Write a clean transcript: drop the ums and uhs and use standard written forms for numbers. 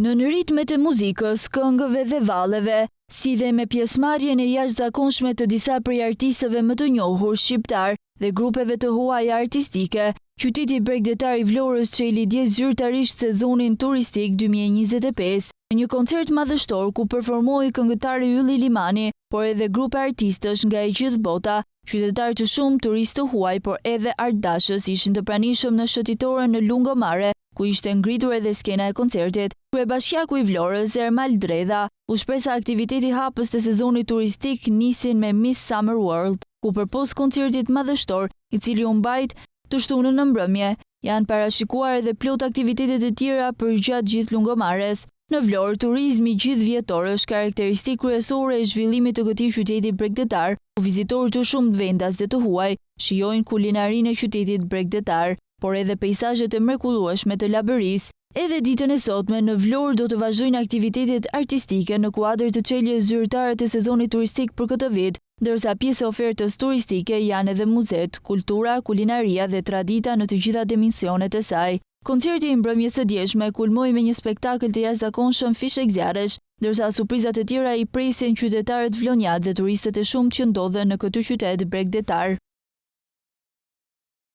Në ritmet e muzikës, këngëve dhe valleve, si dhe me pjesëmarrjen e jashtëzakonshme të disa prej artistëve më të njohur shqiptar dhe grupeve të huaja artistike, qyteti bregdetar i Vlorës çeli dje zyrtarisht sezonin turistik 2025, në një koncert madhështor ku performoi këngëtari Ylli Limani, por edhe grupe artistësh nga e gjithë bota, qytetarë të shumë, turistë të huaj, por edhe artdashës ishin të pranishëm në shëtitoren në Lungomare, ku ishte ngritur edhe skena e koncertit. Kryebashkiaku i Vlorës, Ermal Dredha, u shpreh se aktiviteti hapës të sezonit turistik nisin me Miss Summer World, ku përpos koncertit madhështor, i cili u mbajt të shtunën në mbrëmje, janë parashikuar edhe plot aktivitetet e tjera për gjatë gjithë Lungomares. Në Vlorë, turizmi gjithvjetor është karakteristikë kryesore e zhvillimit të këtij qyteti bregdetar, ku vizitorë të shumë vendas dhe të huaj shijojnë kulinarinë e qytetit bregdetar, por edhe peizazhet e mrekullueshme të Labërisë. Edhe ditën e sotme në Vlorë do të vazhdojnë aktivitetet artistike në kuadër të çeljes zyrtare të sezonit turistik për këtë vit, ndërsa pjesë e ofertës turistike janë edhe muzet, kultura, kulinaria dhe tradita në të gjitha dimensionet e saj. Koncerti i mbrëmjes së djeshme kulmoi me një spektakël të jashtëzakonshëm fishek zjarresh, ndërsa surprizat e tjera i presin qytetarët vlonjat dhe turistët e shumtë që ndodhen në këtë qytet bregdetar.